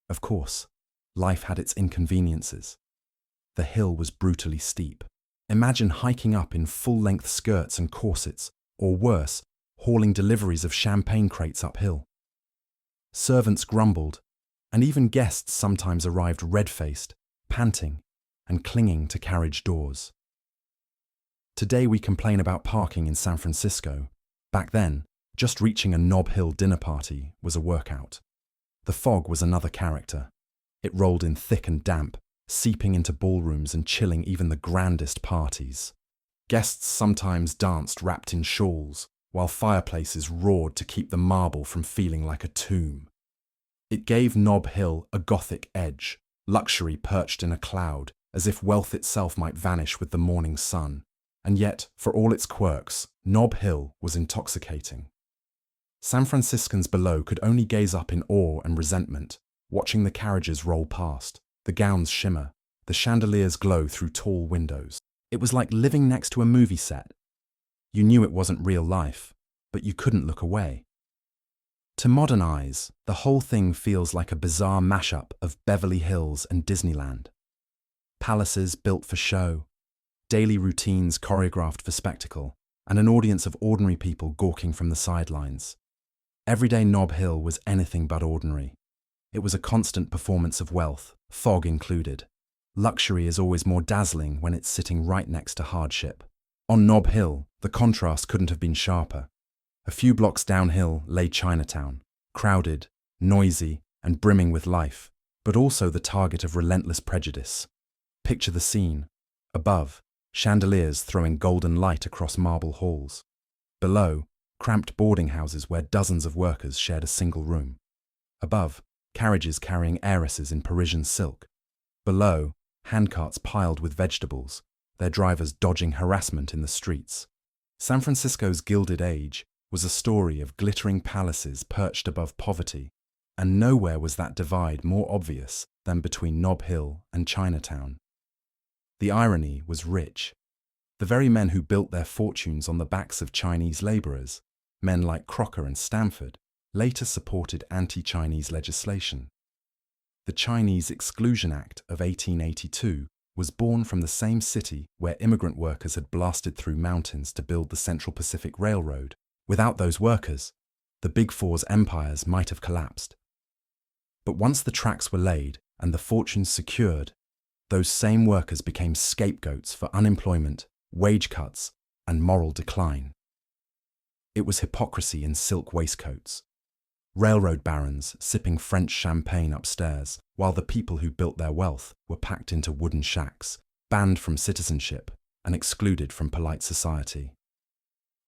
Of course, life had its inconveniences. The hill was brutally steep. Imagine hiking up in full-length skirts and corsets, or worse, hauling deliveries of champagne crates uphill. Servants grumbled, and even guests sometimes arrived red-faced, panting, and clinging to carriage doors. Today we complain about parking in San Francisco. Back then, just reaching a Nob Hill dinner party was a workout. The fog was another character. It rolled in thick and damp, seeping into ballrooms and chilling even the grandest parties. Guests sometimes danced wrapped in shawls, while fireplaces roared to keep the marble from feeling like a tomb. It gave Nob Hill a Gothic edge, luxury perched in a cloud, as if wealth itself might vanish with the morning sun. And yet, for all its quirks, Nob Hill was intoxicating. San Franciscans below could only gaze up in awe and resentment, watching the carriages roll past, the gowns shimmer, the chandeliers glow through tall windows. It was like living next to a movie set. You knew it wasn't real life, but you couldn't look away. To modern eyes, the whole thing feels like a bizarre mashup of Beverly Hills and Disneyland. Palaces built for show, daily routines choreographed for spectacle, and an audience of ordinary people gawking from the sidelines. Everyday Nob Hill was anything but ordinary. It was a constant performance of wealth, fog included. Luxury is always more dazzling when it's sitting right next to hardship. On Nob Hill, the contrast couldn't have been sharper. A few blocks downhill lay Chinatown, crowded, noisy, and brimming with life, but also the target of relentless prejudice. Picture the scene. Above, chandeliers throwing golden light across marble halls. Below, cramped boarding houses where dozens of workers shared a single room. Above, carriages carrying heiresses in Parisian silk. Below, handcarts piled with vegetables, their drivers dodging harassment in the streets. San Francisco's Gilded Age was a story of glittering palaces perched above poverty, and nowhere was that divide more obvious than between Nob Hill and Chinatown. The irony was rich. The very men who built their fortunes on the backs of Chinese labourers, men like Crocker and Stanford, later supported anti-Chinese legislation. The Chinese Exclusion Act of 1882 was born from the same city where immigrant workers had blasted through mountains to build the Central Pacific Railroad. Without those workers, the Big Four's empires might have collapsed. But once the tracks were laid and the fortunes secured, those same workers became scapegoats for unemployment, wage cuts, and moral decline. It was hypocrisy in silk waistcoats. Railroad barons sipping French champagne upstairs, while the people who built their wealth were packed into wooden shacks, banned from citizenship, and excluded from polite society.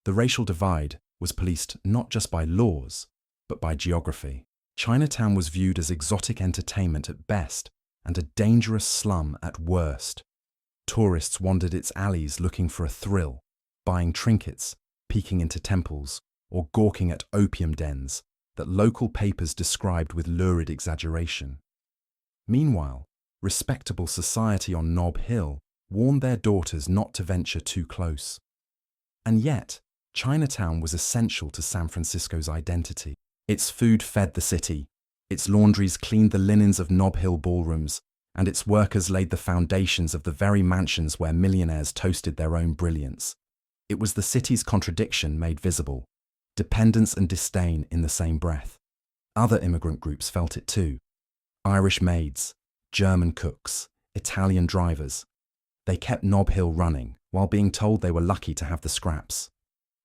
The racial divide was policed not just by laws, but by geography. Chinatown was viewed as exotic entertainment at best and a dangerous slum at worst. Tourists wandered its alleys looking for a thrill, buying trinkets, peeking into temples, or gawking at opium dens that local papers described with lurid exaggeration. Meanwhile, respectable society on Nob Hill warned their daughters not to venture too close. And yet, Chinatown was essential to San Francisco's identity. Its food fed the city, its laundries cleaned the linens of Nob Hill ballrooms, and its workers laid the foundations of the very mansions where millionaires toasted their own brilliance. It was the city's contradiction made visible, dependence and disdain in the same breath. Other immigrant groups felt it too. Irish maids, German cooks, Italian drivers. They kept Nob Hill running while being told they were lucky to have the scraps.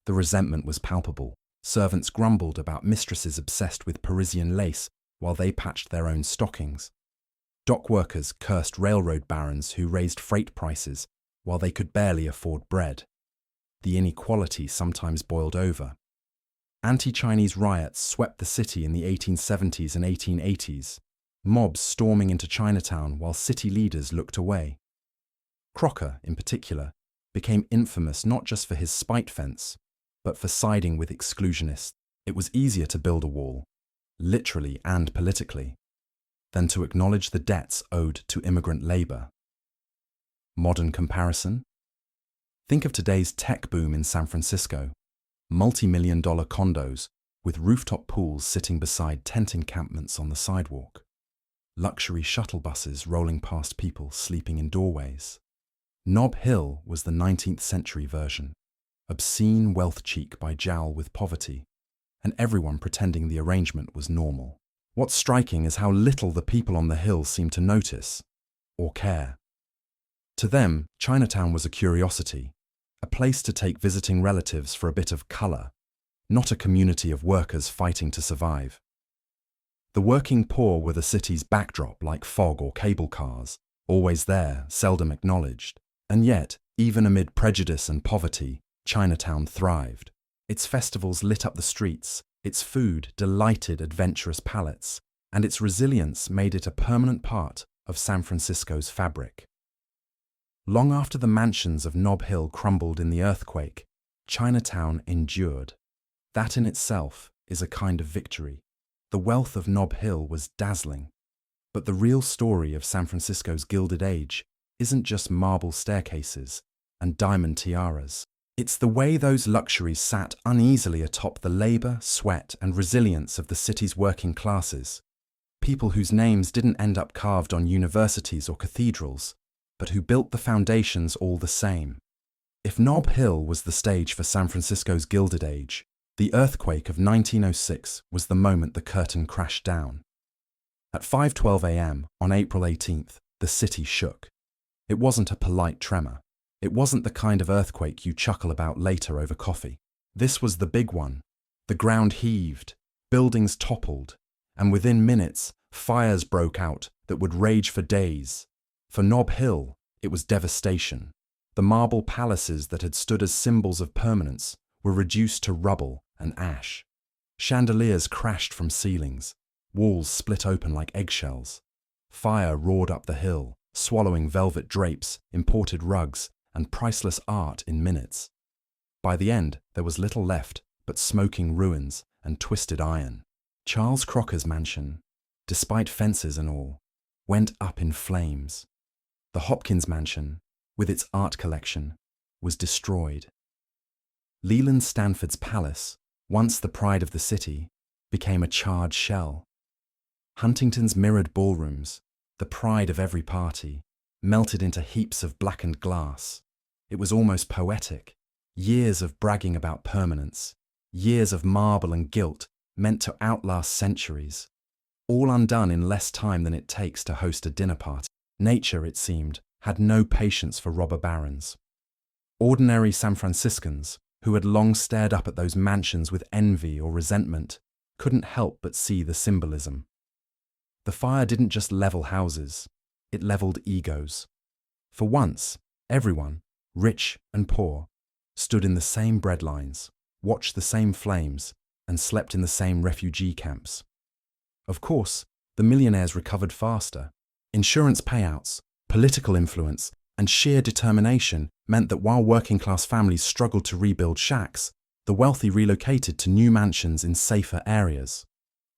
The resentment was palpable. Servants grumbled about mistresses obsessed with Parisian lace while they patched their own stockings. Dock workers cursed railroad barons who raised freight prices while they could barely afford bread. The inequality sometimes boiled over. Anti-Chinese riots swept the city in the 1870s and 1880s, mobs storming into Chinatown while city leaders looked away. Crocker, in particular, became infamous not just for his spite fence, but for siding with exclusionists. It was easier to build a wall, literally and politically, than to acknowledge the debts owed to immigrant labor. Modern comparison? Think of today's tech boom in San Francisco. Multi-million-dollar condos with rooftop pools sitting beside tent encampments on the sidewalk. Luxury shuttle buses rolling past people sleeping in doorways. Nob Hill was the 19th century version. Obscene wealth cheek by jowl with poverty, and everyone pretending the arrangement was normal. What's striking is how little the people on the hill seem to notice or care. To them, Chinatown was a curiosity, a place to take visiting relatives for a bit of colour, not a community of workers fighting to survive. The working poor were the city's backdrop like fog or cable cars, always there, seldom acknowledged. And yet, even amid prejudice and poverty, Chinatown thrived. Its festivals lit up the streets, its food delighted adventurous palates, and its resilience made it a permanent part of San Francisco's fabric. Long after the mansions of Nob Hill crumbled in the earthquake, Chinatown endured. That in itself is a kind of victory. The wealth of Nob Hill was dazzling. But the real story of San Francisco's Gilded Age isn't just marble staircases and diamond tiaras. It's the way those luxuries sat uneasily atop the labor, sweat, and resilience of the city's working classes. People whose names didn't end up carved on universities or cathedrals, but who built the foundations all the same. If Nob Hill was the stage for San Francisco's Gilded Age, the earthquake of 1906 was the moment the curtain crashed down. At 5:12 a.m. on April 18th, the city shook. It wasn't a polite tremor. It wasn't the kind of earthquake you chuckle about later over coffee. This was the big one. The ground heaved, buildings toppled, and within minutes, fires broke out that would rage for days. For Nob Hill, it was devastation. The marble palaces that had stood as symbols of permanence were reduced to rubble and ash. Chandeliers crashed from ceilings. Walls split open like eggshells. Fire roared up the hill, swallowing velvet drapes, imported rugs, and priceless art in minutes. By the end, there was little left but smoking ruins and twisted iron. Charles Crocker's mansion, despite fences and all, went up in flames. The Hopkins mansion, with its art collection, was destroyed. Leland Stanford's palace, once the pride of the city, became a charred shell. Huntington's mirrored ballrooms, the pride of every party, melted into heaps of blackened glass. It was almost poetic. Years of bragging about permanence, years of marble and gilt meant to outlast centuries, all undone in less time than it takes to host a dinner party. Nature, it seemed, had no patience for robber barons. Ordinary San Franciscans, who had long stared up at those mansions with envy or resentment, couldn't help but see the symbolism. The fire didn't just level houses, it leveled egos. For once, everyone, rich and poor, stood in the same breadlines, watched the same flames, and slept in the same refugee camps. Of course, the millionaires recovered faster. Insurance payouts, political influence, and sheer determination meant that while working-class families struggled to rebuild shacks, the wealthy relocated to new mansions in safer areas.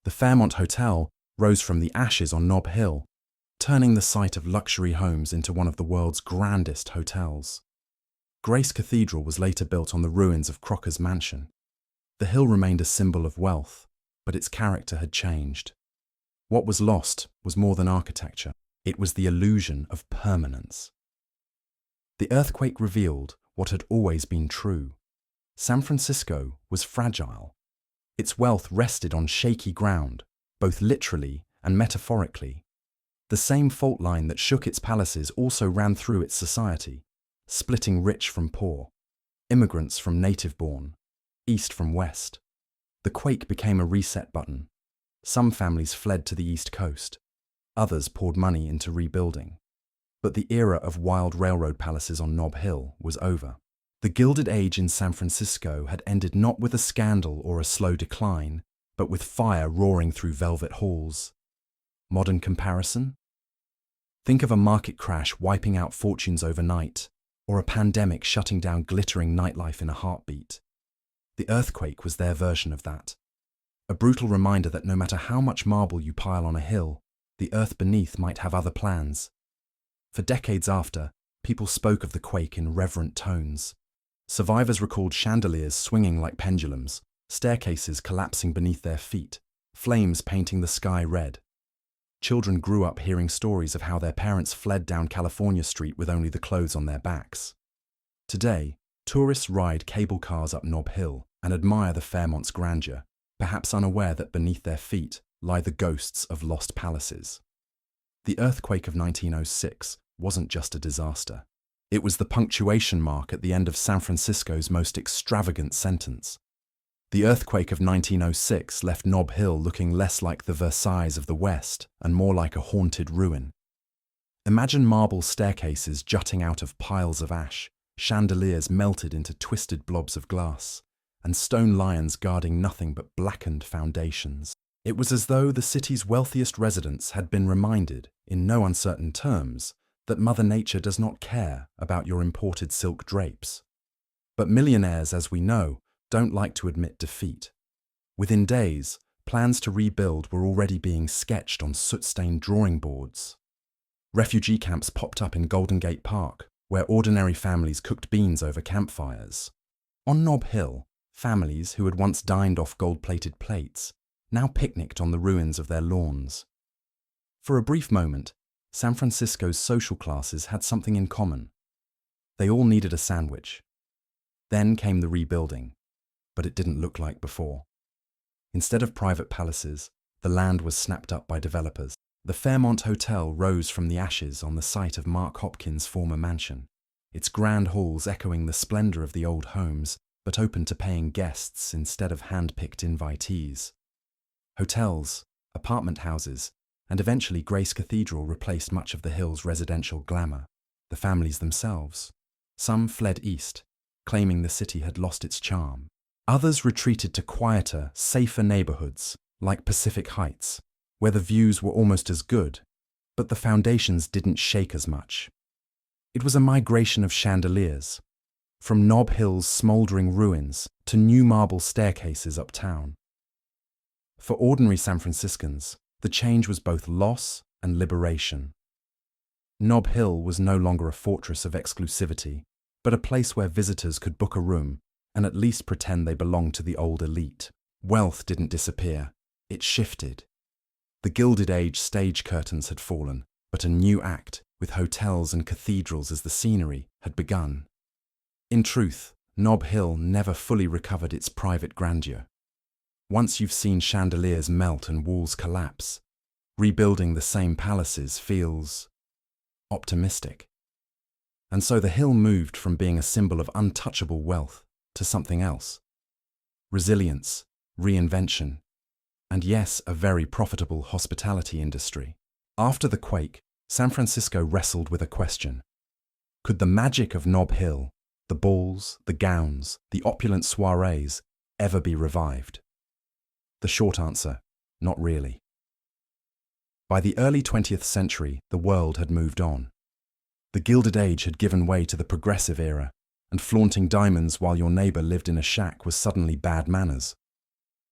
The Fairmont Hotel rose from the ashes on Nob Hill, turning the site of luxury homes into one of the world's grandest hotels. Grace Cathedral was later built on the ruins of Crocker's mansion. The hill remained a symbol of wealth, but its character had changed. What was lost was more than architecture. It was the illusion of permanence. The earthquake revealed what had always been true. San Francisco was fragile. Its wealth rested on shaky ground, both literally and metaphorically. The same fault line that shook its palaces also ran through its society, splitting rich from poor, immigrants from native-born, east from west. The quake became a reset button. Some families fled to the East Coast. Others poured money into rebuilding. But the era of wild railroad palaces on Nob Hill was over. The Gilded Age in San Francisco had ended not with a scandal or a slow decline, but with fire roaring through velvet halls. Modern comparison? Think of a market crash wiping out fortunes overnight, or a pandemic shutting down glittering nightlife in a heartbeat. The earthquake was their version of that. A brutal reminder that no matter how much marble you pile on a hill, the earth beneath might have other plans. For decades after, people spoke of the quake in reverent tones. Survivors recalled chandeliers swinging like pendulums, staircases collapsing beneath their feet, flames painting the sky red. Children grew up hearing stories of how their parents fled down California Street with only the clothes on their backs. Today, tourists ride cable cars up Nob Hill and admire the Fairmont's grandeur, perhaps unaware that beneath their feet lie the ghosts of lost palaces. The earthquake of 1906 wasn't just a disaster. It was the punctuation mark at the end of San Francisco's most extravagant sentence. The earthquake of 1906 left Nob Hill looking less like the Versailles of the West and more like a haunted ruin. Imagine marble staircases jutting out of piles of ash, chandeliers melted into twisted blobs of glass, and stone lions guarding nothing but blackened foundations. It was as though the city's wealthiest residents had been reminded, in no uncertain terms, that Mother Nature does not care about your imported silk drapes. But millionaires, as we know, don't like to admit defeat. Within days, plans to rebuild were already being sketched on soot-stained drawing boards. Refugee camps popped up in Golden Gate Park, where ordinary families cooked beans over campfires. On Nob Hill, families who had once dined off gold-plated plates now picnicked on the ruins of their lawns. For a brief moment, San Francisco's social classes had something in common. They all needed a sandwich. Then came the rebuilding, but it didn't look like before. Instead of private palaces, the land was snapped up by developers. The Fairmont Hotel rose from the ashes on the site of Mark Hopkins' former mansion, its grand halls echoing the splendor of the old homes, but open to paying guests instead of hand-picked invitees. Hotels, apartment houses, and eventually Grace Cathedral replaced much of the Hill's residential glamour, the families themselves. Some fled east, claiming the city had lost its charm. Others retreated to quieter, safer neighborhoods, like Pacific Heights, where the views were almost as good, but the foundations didn't shake as much. It was a migration of chandeliers, from Nob Hill's smoldering ruins to new marble staircases uptown. For ordinary San Franciscans, the change was both loss and liberation. Nob Hill was no longer a fortress of exclusivity, but a place where visitors could book a room and at least pretend they belonged to the old elite. Wealth didn't disappear, it shifted. The Gilded Age stage curtains had fallen, but a new act, with hotels and cathedrals as the scenery, had begun. In truth, Nob Hill never fully recovered its private grandeur. Once you've seen chandeliers melt and walls collapse, rebuilding the same palaces feels optimistic. And so the hill moved from being a symbol of untouchable wealth to something else. Resilience, reinvention, and yes, a very profitable hospitality industry. After the quake, San Francisco wrestled with a question. Could the magic of Nob Hill, the balls, the gowns, the opulent soirees, ever be revived? The short answer, not really. By the early 20th century, the world had moved on. The Gilded Age had given way to the progressive era, and flaunting diamonds while your neighbor lived in a shack was suddenly bad manners.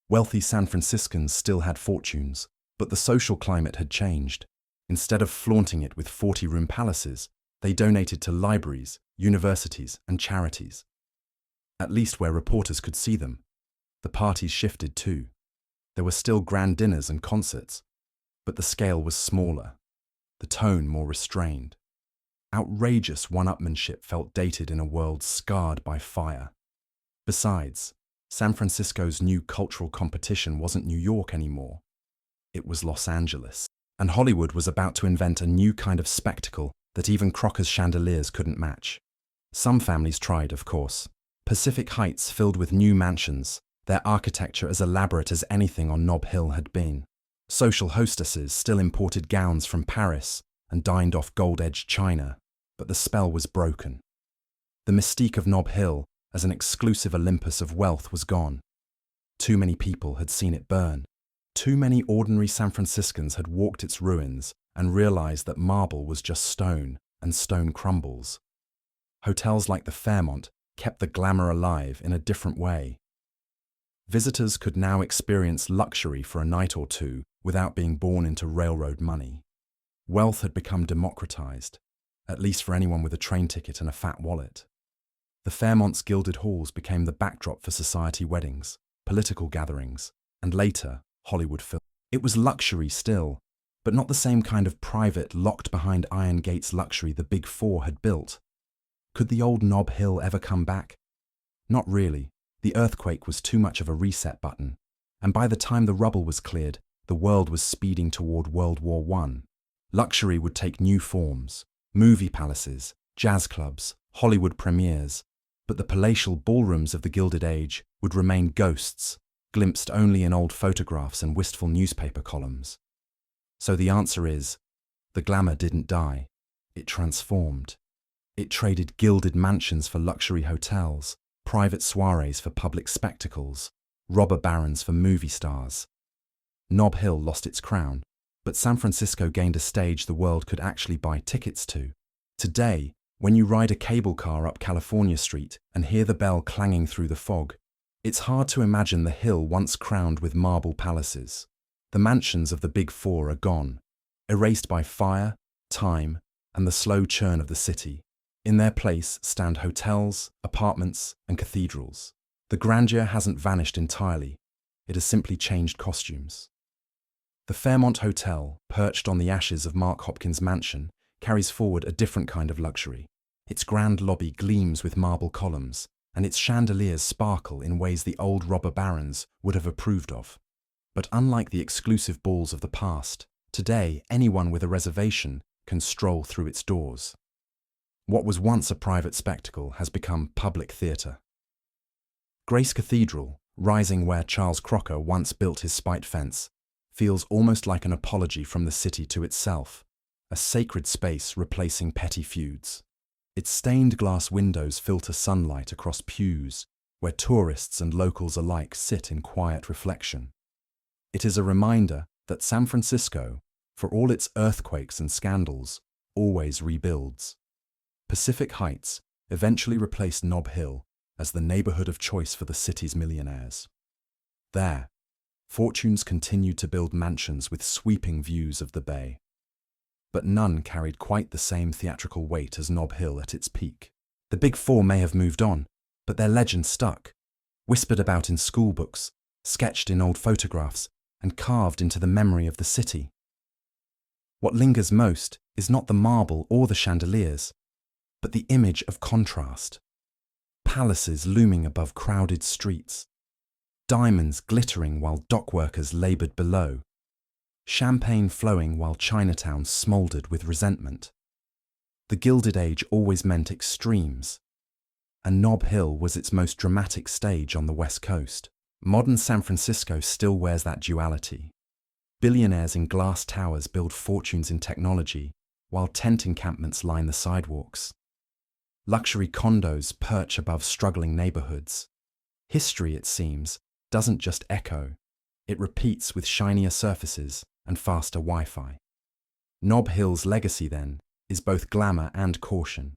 Wealthy San Franciscans still had fortunes, but the social climate had changed. Instead of flaunting it with 40-room palaces, they donated to libraries, universities, and charities. At least where reporters could see them. The parties shifted too. There were still grand dinners and concerts, but the scale was smaller, the tone more restrained. Outrageous one-upmanship felt dated in a world scarred by fire. Besides, San Francisco's new cultural competition wasn't New York anymore. It was Los Angeles, and Hollywood was about to invent a new kind of spectacle that even Crocker's chandeliers couldn't match. Some families tried, of course. Pacific Heights filled with new mansions, their architecture as elaborate as anything on Nob Hill had been. Social hostesses still imported gowns from Paris and dined off gold-edged china, but the spell was broken. The mystique of Nob Hill as an exclusive Olympus of wealth was gone. Too many people had seen it burn. Too many ordinary San Franciscans had walked its ruins and realized that marble was just stone, and stone crumbles. Hotels like the Fairmont kept the glamour alive in a different way. Visitors could now experience luxury for a night or two without being born into railroad money. Wealth had become democratized, at least for anyone with a train ticket and a fat wallet. The Fairmont's gilded halls became the backdrop for society weddings, political gatherings, and later, Hollywood films. It was luxury still, but not the same kind of private, locked behind iron gates luxury the Big Four had built. Could the old Nob Hill ever come back? Not really. The earthquake was too much of a reset button, and by the time the rubble was cleared, the world was speeding toward World War I. Luxury would take new forms: movie palaces, jazz clubs, Hollywood premieres, but the palatial ballrooms of the Gilded Age would remain ghosts, glimpsed only in old photographs and wistful newspaper columns. So the answer is, the glamour didn't die, it transformed. It traded gilded mansions for luxury hotels, private soirees for public spectacles, robber barons for movie stars. Nob Hill lost its crown, but San Francisco gained a stage the world could actually buy tickets to. Today, when you ride a cable car up California Street and hear the bell clanging through the fog, it's hard to imagine the hill once crowned with marble palaces. The mansions of the Big Four are gone, erased by fire, time, and the slow churn of the city. In their place stand hotels, apartments, and cathedrals. The grandeur hasn't vanished entirely, it has simply changed costumes. The Fairmont Hotel, perched on the ashes of Mark Hopkins' mansion, carries forward a different kind of luxury. Its grand lobby gleams with marble columns, and its chandeliers sparkle in ways the old robber barons would have approved of. But unlike the exclusive balls of the past, today anyone with a reservation can stroll through its doors. What was once a private spectacle has become public theatre. Grace Cathedral, rising where Charles Crocker once built his spite fence, feels almost like an apology from the city to itself, a sacred space replacing petty feuds. Its stained glass windows filter sunlight across pews, where tourists and locals alike sit in quiet reflection. It is a reminder that San Francisco, for all its earthquakes and scandals, always rebuilds. Pacific Heights eventually replaced Nob Hill as the neighborhood of choice for the city's millionaires. There, fortunes continued to build mansions with sweeping views of the bay. But none carried quite the same theatrical weight as Nob Hill at its peak. The Big Four may have moved on, but their legend stuck, whispered about in school books, sketched in old photographs, and carved into the memory of the city. What lingers most is not the marble or the chandeliers, but the image of contrast. Palaces looming above crowded streets, diamonds glittering while dockworkers laboured below, champagne flowing while Chinatown smouldered with resentment. The Gilded Age always meant extremes, and Nob Hill was its most dramatic stage on the West Coast. Modern San Francisco still wears that duality. Billionaires in glass towers build fortunes in technology, while tent encampments line the sidewalks. Luxury condos perch above struggling neighborhoods. History, it seems, doesn't just echo, it repeats with shinier surfaces and faster Wi-Fi. Nob Hill's legacy, then, is both glamour and caution.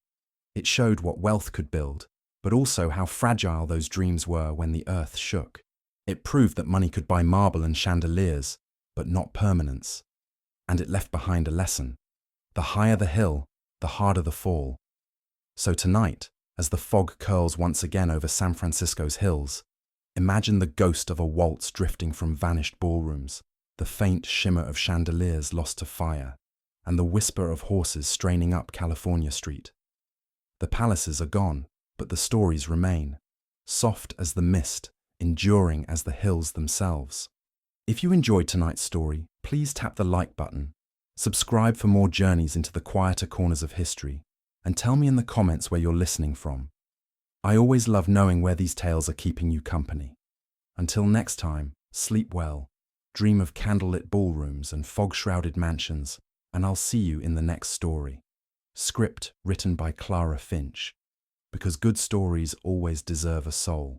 It showed what wealth could build, but also how fragile those dreams were when the earth shook. It proved that money could buy marble and chandeliers, but not permanence. And it left behind a lesson. The higher the hill, the harder the fall. So tonight, as the fog curls once again over San Francisco's hills, imagine the ghost of a waltz drifting from vanished ballrooms, the faint shimmer of chandeliers lost to fire, and the whisper of horses straining up California Street. The palaces are gone, but the stories remain, soft as the mist, enduring as the hills themselves. If you enjoyed tonight's story, please tap the like button, subscribe for more journeys into the quieter corners of history, and tell me in the comments where you're listening from. I always love knowing where these tales are keeping you company. Until next time, sleep well, dream of candlelit ballrooms and fog-shrouded mansions, and I'll see you in the next story. Script written by Clara Finch. because good stories always deserve a soul.